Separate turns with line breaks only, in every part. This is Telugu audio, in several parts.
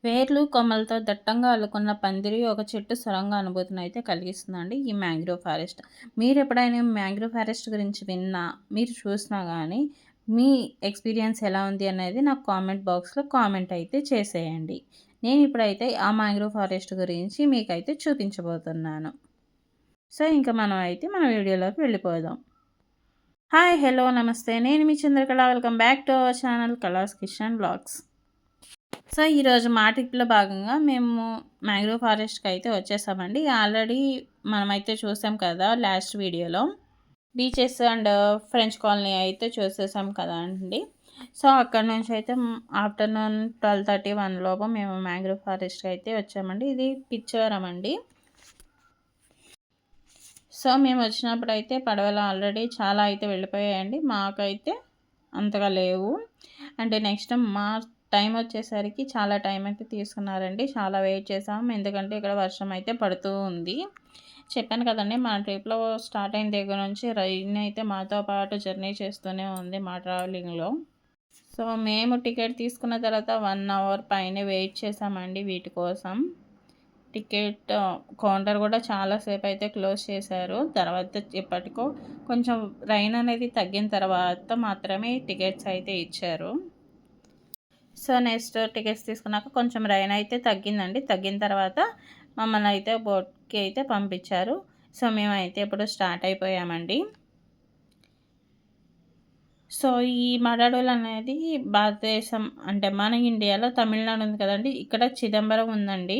వేర్లు, కొమ్మలతో దట్టంగా అల్లుకున్న పందిరి ఒక చెట్టు సొరంగ అనుభూతినైతే కలిగిస్తుందండి ఈ మ్యాంగ్రోవ్ ఫారెస్ట్. మీరెప్పుడైనా మ్యాంగ్రోవ్ ఫారెస్ట్ గురించి విన్నా, మీరు చూసినా గానీ, మీ ఎక్స్‌పీరియన్స్ ఎలా ఉంది అనేది నాకు కామెంట్ బాక్స్‌లో కామెంట్ అయితే చేసేయండి. నేనిప్పుడైతే ఆ మ్యాంగ్రోవ్ ఫారెస్ట్ గురించి మీకైతే చూపించబోతున్నాను. సో, ఇంక మనం అయితే మన వీడియోలోకి వెళ్ళిపోదాం. హాయ్! హలో! నమస్తే. నేను మీ Chandrakala. Welcome back to our channel Kala's kitchen vlogs. So, ఈరోజు మా ట్రిప్‌లో భాగంగా మేము మ్యాంగ్రోవ్ ఫారెస్ట్‌కయితే వచ్చేసామండి. ఆల్రెడీ మనమైతే చూసాం కదా లాస్ట్ వీడియోలో. బీచెస్ అండ్ ఫ్రెంచ్ కాలనీ అయితే చూసేసాం కదా అండి. సో, అక్కడి నుంచయితే ఆఫ్టర్‌నూన్ 12:30, 1 లోపు మేము మ్యాంగ్రోవ్ ఫారెస్ట్‌కయితే వచ్చామండి. ఇది పిచ్చవరం అండి. సో, మేమొచ్చినప్పుడైతే పడవలు ఆల్రెడీ చాలా అయితే వెళ్ళిపోయాయండి. మాకైతే అంతగా లేవు. అంటే నెక్స్ట్ మా టైం వచ్చేసరికి చాలా టైం అయితే తీసుకున్నారండి. చాలా వెయిట్ చేసాం. ఎందుకంటే ఇక్కడ వర్షం అయితే పడుతూ ఉంది. చెప్పాను కదండీ! మన ట్రిప్‌లో స్టార్ట్ అయిన దగ్గర నుంచి రైన్ అయితే మాతో పాటు జర్నీ చేస్తూనే ఉంది మా ట్రావెలింగ్‌లో. సో, మేము టికెట్ తీసుకున్న తర్వాత 1 అవర్ పైనే వెయిట్ చేసామండి వీటి కోసం. టికెట్ కౌంటర్ కూడా చాలా సేపయితే క్లోజ్ చేశారు. తర్వాత ఎప్పటికో కొంచెం రైన్ అనేది తగ్గిన తర్వాత మాత్రమే టికెట్స్ అయితే ఇచ్చారు. సో, నెక్స్ట్ టికెట్స్ తీసుకున్నాక కొంచెం రైన్ అయితే తగ్గిందండి. తగ్గిన తర్వాత మమ్మల్ని అయితే బోట్‌కి అయితే పంపించారు. సో, మేమైతే ఇప్పుడు స్టార్ట్ అయిపోయామండి. సో, ఈ మడడోలు అనేది భారతదేశం అంటే మన ఇండియాలో తమిళనాడు ఉంది కదండీ! ఇక్కడ చిదంబరం ఉందండి.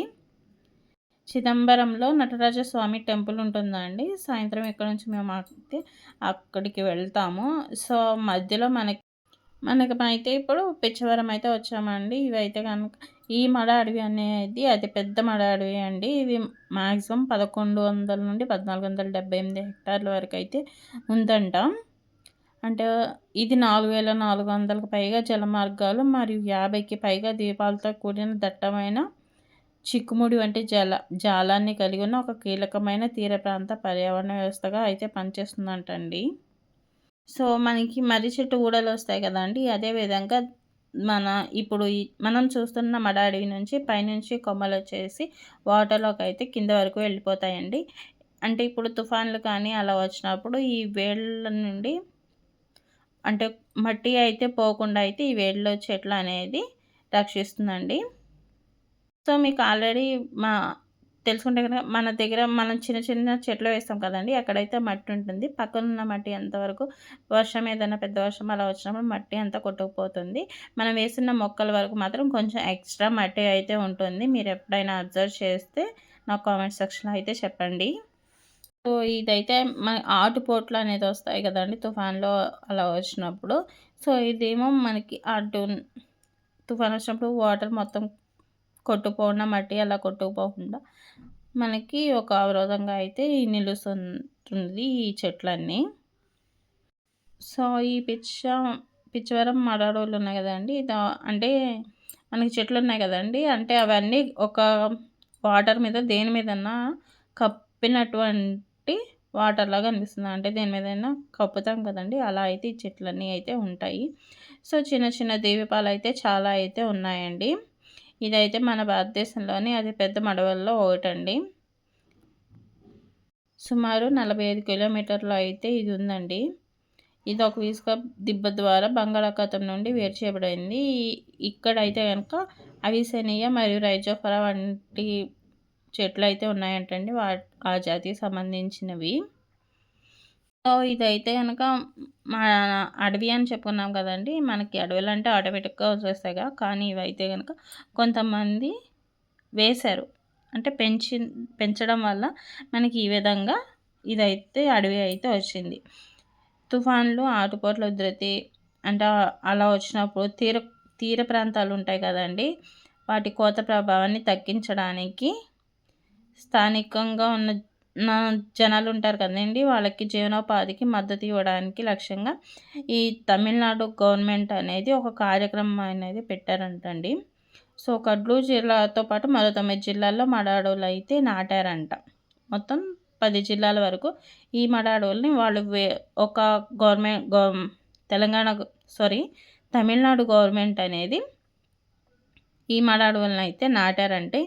చిదంబరంలో నటరాజస్వామి టెంపుల్ ఉంటుందండి. సాయంత్రం ఇక్కడ నుంచి మేము అయితే అక్కడికి వెళ్తాము. సో, మధ్యలో మనకమైతే ఇప్పుడు పిచ్చవరం అయితే వచ్చామండి. ఇవైతే గనుక ఈ మడ అడవి అనేది అతి పెద్ద మడ అడవి అండి. ఇది మాక్సిమం 1100 నుండి 1478 హెక్టార్ల వరకైతే ఉందంట. అంటే ఇది 4400కి పైగా జలమార్గాలు మరియు 50కి పైగా ద్వీపాలతో కూడిన దట్టమైన చిక్కుముడి వంటి జాలాన్ని కలిగి ఉన్న ఒక కీలకమైన తీర ప్రాంత పర్యావరణ వ్యవస్థగా అయితే పనిచేస్తుందంటండి. సో, మనకి మర్రి చెట్టు ఊడలొస్తాయి కదండీ! అదే విధంగా ఇప్పుడు మనం చూస్తున్న మడ అడవి నుంచి పైనుంచి కొమ్మలొచ్చేసి వాటర్‌లోకైతే కింద వరకు వెళ్ళిపోతాయండి. అంటే ఇప్పుడు తుఫాన్లు కానీ అలా వచ్చినప్పుడు ఈ వేళ్ళ నుండి అంటే మట్టి అయితే పోకుండా అయితే ఈ వేళ్ళ చెట్లనేది రక్షిస్తుందండి. సో, మీకు ఆల్రెడీ మా తెలుసుకుంటే గనక మన దగ్గర మనం చిన్న చిన్న చెట్లు వేస్తాం కదండీ! అక్కడైతే మట్టి ఉంటుంది. పక్కనున్న మట్టి ఎంతవరకు వర్షం ఏదైనా పెద్ద వర్షం అలా వచ్చినప్పుడు మట్టి అంతా కొట్టుకుపోతుంది. మనం వేసిన మొక్కల వరకు మాత్రం కొంచెం ఎక్స్‌ట్రా మట్టి అయితే ఉంటుంది. మీరు ఎప్పుడైనా అబ్జర్వ్ చేస్తే నాకు కామెంట్ సెక్షన్‌లో అయితే చెప్పండి. సో, ఇదైతే ఆటుపోట్లు అనేది వస్తాయి కదండీ! తుఫాన్‌లో అలా వచ్చినప్పుడు. సో, ఇదేమో మనకి తుఫాన్ వచ్చినప్పుడు వాటర్ మొత్తం కొట్టుకుపోకుండా మట్టి అలా కొట్టుకుపోకుండా మనకి ఒక అవరోధంగా అయితే నిలుస్తుంది ఈ చెట్లన్నీ. సో, ఈ పిచ్చవరం మరాడోళ్ళు ఉన్నాయి కదండీ! అంటే మనకి చెట్లున్నాయి కదండీ! అంటే అవన్నీ ఒక వాటర్ మీద దేని మీదన్నా కప్పినటువంటి వాటర్‌లాగా అనిపిస్తుంది. అంటే దేని మీదైనా కప్పుతాం కదండీ! అలా అయితే ఈ చెట్లన్నీ అయితే ఉంటాయి. సో, చిన్న చిన్న ద్వీపాలైతే చాలా అయితే ఉన్నాయండి. ఇదైతే మన భారతదేశంలోని అతి పెద్ద మడవల్లో ఒకటండి. సుమారు 45 కిలోమీటర్లు అయితే ఇది ఉందండి. ఇది ఒక ఇసుక దిబ్బ ద్వారా బంగాళాఖాతం నుండి వేరు చేయబడింది. ఇక్కడైతే గనుక అవిసెనియా మరియు రైజోఫరా వంటి చెట్లయితే ఉన్నాయంటండి. ఆ జాతికి సంబంధించినవి. సో, ఇదైతే గనక మా అడవి అని చెప్పుకున్నాం కదండీ! మనకి అడవులంటే ఆటోమేటిక్‌గా వచ్చేస్తాయిగా. కానీ ఇవైతే గనక కొంతమంది వేశారు. అంటే పెంచడం వల్ల మనకి ఈ విధంగా ఇదైతే అడవి అయితే వచ్చింది. తుఫాన్లు, ఆటుపోట్ల ఉధృతి అంటే అలా వచ్చినప్పుడు తీర ప్రాంతాలు ఉంటాయి కదండీ! వాటి కోత ప్రభావాన్ని తగ్గించడానికి స్థానికంగా ఉన్న జనాలు ఉంటారు కదండీ! వాళ్ళకి జీవనోపాధికి మద్దతు ఇవ్వడానికి లక్ష్యంగా ఈ తమిళనాడు గవర్నమెంట్ అనేది ఒక కార్యక్రమం అనేది పెట్టారంటండి. సో, కడ్లూరు జిల్లాతో పాటు మరో 9 జిల్లాల్లో మడ అడవులు అయితే నాటారంట. మొత్తం 10 జిల్లాల వరకు ఈ మడ అడవుల్ని వాళ్ళు ఒక తెలంగాణ తమిళనాడు గవర్నమెంట్ అనేది ఈ మడ అడవులను అయితే నాటారంటే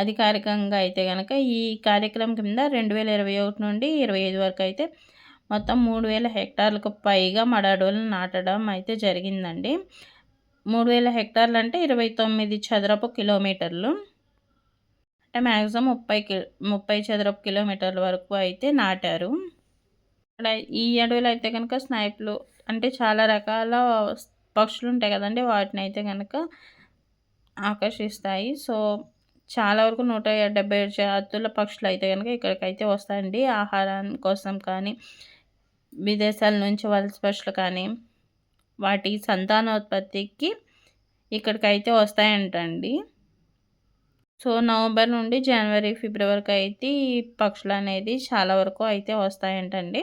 అధికారికంగా అయితే కనుక ఈ కార్యక్రమం కింద 2021 నుండి 25 వరకు అయితే మొత్తం 3000 హెక్టార్లకు పైగా మడ అడవులను నాటడం అయితే జరిగిందండి. 3000 హెక్టార్లు అంటే 29 చదరపు కిలోమీటర్లు, అంటే మ్యాక్సిమం 30 చదరపు కిలోమీటర్ల వరకు అయితే నాటారు. ఇక్కడ ఈ అడవిలో అయితే కనుక స్నైప్లు అంటే చాలా రకాల పక్షులు ఉంటాయి కదండి, వాటిని అయితే కనుక ఆకర్షిస్తాయి. సో చాలా వరకు 177 జాతుల పక్షులు అయితే కనుక ఇక్కడికైతే వస్తాయండి. ఆహారం కోసం కానీ, విదేశాల నుంచి వలస పక్షులు కానీ, వాటి సంతానోత్పత్తికి ఇక్కడికైతే వస్తాయంటండి. సో నవంబర్ నుండి జనవరి, ఫిబ్రవరికి అయితే ఈ పక్షులు అనేది చాలా వరకు అయితే వస్తాయంటండి.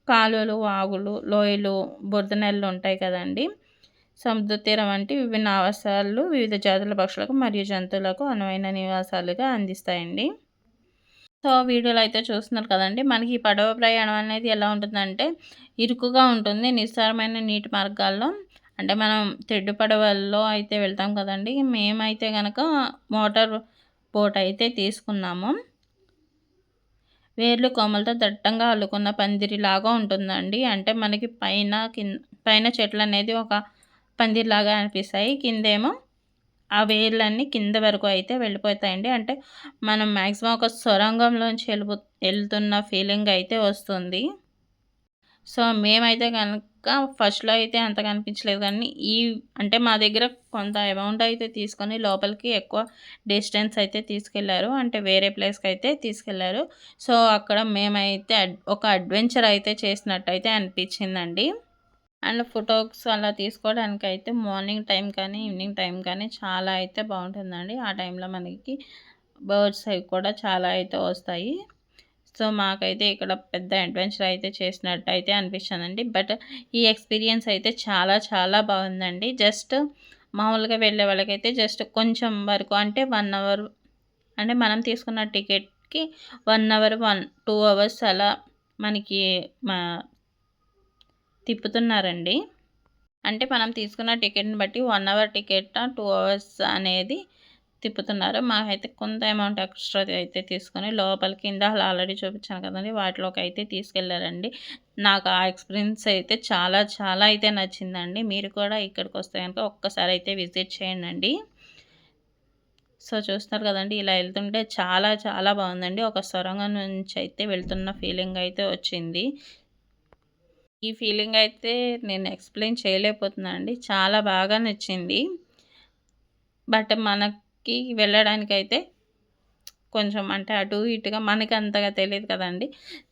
కాలువలు, వాగులు, లోయలు, బురద నెలలు ఉంటాయి కదండి, సముద్ర తీరం వంటి విభిన్న ఆవాసాలు వివిధ జాతుల పక్షులకు మరియు జంతువులకు అనువైన నివాసాలుగా అందిస్తాయండి. సో వీడియోలో అయితే చూస్తున్నారు కదండి, మనకి ఈ పడవ ప్రయాణం అనేది ఎలా ఉంటుందంటే ఇరుకుగా ఉంటుంది. నిస్సారమైన నీటి మార్గాల్లో అంటే మనం తెడ్డు పడవల్లో అయితే వెళ్తాం కదండి, మేమైతే కనుక మోటార్ బోట్ అయితే తీసుకున్నాము. వేర్లు కొమ్మలతో దట్టంగా అల్లుకున్న పందిరిలాగా ఉంటుందండి. అంటే మనకి పైన చెట్లు అనేది ఒక పందిరిలాగా అనిపిస్తాయి, కిందేమో ఆ వేర్లన్నీ కింద వరకు అయితే వెళ్ళిపోతాయండి. అంటే మనం మ్యాక్సిమం ఒక సొరంగంలోంచి వెళ్తున్న ఫీలింగ్ అయితే వస్తుంది. సో మేమైతే కనుక ఫస్ట్‌లో అయితే అంతగా అనిపించలేదు, కానీ అంటే మా దగ్గర కొంత అమౌంట్ అయితే తీసుకొని లోపలికి ఎక్కువ డిస్టెన్స్ అయితే తీసుకెళ్లారు. అంటే వేరే ప్లేస్‌కి అయితే తీసుకెళ్లారు. సో అక్కడ మేమైతే ఒక అడ్వెంచర్ అయితే చేసినట్టయితే అనిపించిందండి. అండ్ ఫొటోస్ అలా తీసుకోవడానికి అయితే మార్నింగ్ టైం కానీ, ఈవినింగ్ టైం కానీ చాలా అయితే బాగుంటుందండి. ఆ టైంలో మనకి బర్డ్స్ అవి కూడా చాలా అయితే వస్తాయి. సో మాకైతే ఇక్కడ పెద్ద అడ్వెంచర్ అయితే చేసినట్టు అయితే అనిపించిందండి. బట్ ఈ ఎక్స్పీరియన్స్ అయితే చాలా చాలా బాగుందండి. జస్ట్ మామూలుగా వెళ్ళే వాళ్ళకైతే జస్ట్ కొంచెం వరకు అంటే 1 అవర్, అంటే మనం తీసుకున్న టికెట్కి 1 అవర్ 2 అవర్స్ అలా మనకి తిప్పుతున్నారండి. అంటే మనం తీసుకున్న టికెట్ని బట్టి 1 అవర్ టికెట్ 2 అవర్స్ అనేది తిప్పుతున్నారు. మాకైతే కొంత అమౌంట్ ఎక్స్ట్రా అయితే తీసుకొని లోపలికి ఇందాక ఆల్రెడీ చూపించాను కదండి, వాటిలోకి అయితే తీసుకెళ్లారండి. నాకు ఆ ఎక్స్పీరియన్స్ అయితే చాలా చాలా అయితే నచ్చిందండి. మీరు కూడా ఇక్కడికి వస్తే కనుక ఒక్కసారి అయితే విజిట్ చేయండి. సో చూస్తున్నారు కదండి, ఇలా వెళ్తుంటే చాలా చాలా బాగుందండి. ఒక సొరంగం నుంచి అయితే వెళ్తున్న ఫీలింగ్ అయితే వచ్చింది. ఈ ఫీలింగ్ అయితే నేను ఎక్స్ప్లెయిన్ చేయలేకపోతున్నానండి. చాలా బాగా నచ్చింది. బట్ మనకి వెళ్ళడానికైతే కొంచెం అంటే అటు ఇటుగా మనకి అంతగా తెలియదు కదండి.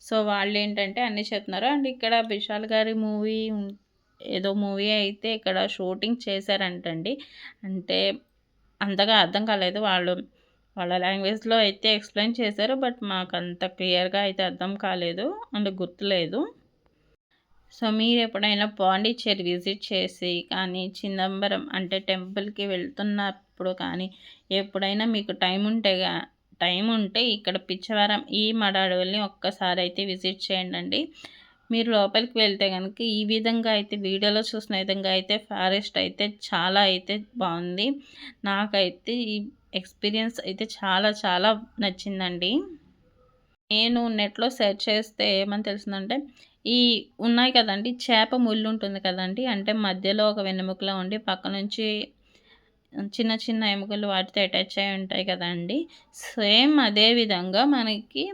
సో వాళ్ళు ఏంటంటే అన్నీ చెప్తున్నారు. అండ్ ఇక్కడ విశాల్ గారి ఏదో మూవీ అయితే ఇక్కడ షూటింగ్ చేశారంటండి. అంటే అంతగా అర్థం కాలేదు, వాళ్ళ లాంగ్వేజ్లో అయితే ఎక్స్ప్లెయిన్ చేశారు. బట్ మాకు అంత క్లియర్గా అయితే అర్థం కాలేదు అండ్ గుర్తులేదు. సో మీరు ఎప్పుడైనా పాండిచ్చేరి విజిట్ చేసి కానీ, చిదంబరం అంటే టెంపుల్కి వెళ్తున్నప్పుడు కానీ, ఎప్పుడైనా మీకు టైం ఉంటే ఇక్కడ పిచ్చవరం ఈ మడ అడవుల్ని ఒక్కసారి అయితే విజిట్ చేయండి. మీరు లోపలికి వెళ్తే కనుక ఈ విధంగా అయితే వీడియోలో చూసిన విధంగా అయితే ఫారెస్ట్ అయితే చాలా అయితే బాగుంది. నాకైతే ఈ ఎక్స్పీరియన్స్ అయితే చాలా చాలా నచ్చిందండి. నేను నెట్లో సెర్చ్ చేస్తే ఏమని తెలిసిందంటే ఉన్నాయి కదండి, చేప ముళ్ళు ఉంటుంది కదండి, అంటే మధ్యలో ఒక వెన్నెముకలా ఉండి పక్క నుంచి చిన్న చిన్న ఎముకలు వాటితో అటాచ్ అయి ఉంటాయి కదండి, సేమ్ అదే విధంగా మనకి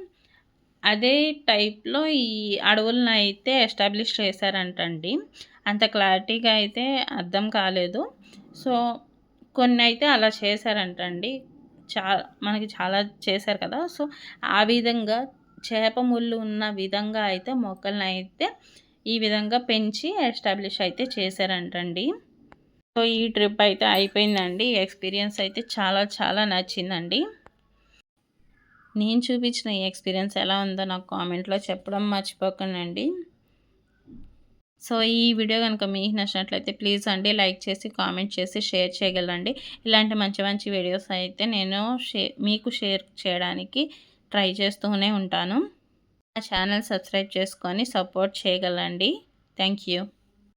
అదే టైప్లో ఈ అడవులను అయితే ఎస్టాబ్లిష్ చేశారంటండి. అంత క్లారిటీగా అయితే అర్థం కాలేదు. సో కొన్ని అయితే అలా చేశారంటండి. మనకి చాలా చేశారు కదా, సో ఆ విధంగా చేప ముళ్ళు ఉన్న విధంగా అయితే మొక్కలను అయితే ఈ విధంగా పెంచి ఎస్టాబ్లిష్ అయితే చేశారంటండి. సో ఈ ట్రిప్ అయితే అయిపోయిందండి. ఎక్స్పీరియన్స్ అయితే చాలా చాలా నచ్చిందండి. నేను చూపించిన ఈ ఎక్స్పీరియన్స్ ఎలా ఉందో నాకు కామెంట్లో చెప్పడం మర్చిపోకండి. సో ఈ వీడియో కనుక మీకు నచ్చినట్లయితే ప్లీజ్ అండి లైక్ చేసి, కామెంట్ చేసి, షేర్ చేయగలండి. ఇలాంటి మంచి మంచి వీడియోస్ అయితే నేను మీకు షేర్ చేయడానికి ట్రై చేస్తూనే ఉంటాను. నా ఛానల్ సబ్స్క్రైబ్ చేసుకొని సపోర్ట్ చేయగలండి. Thank you.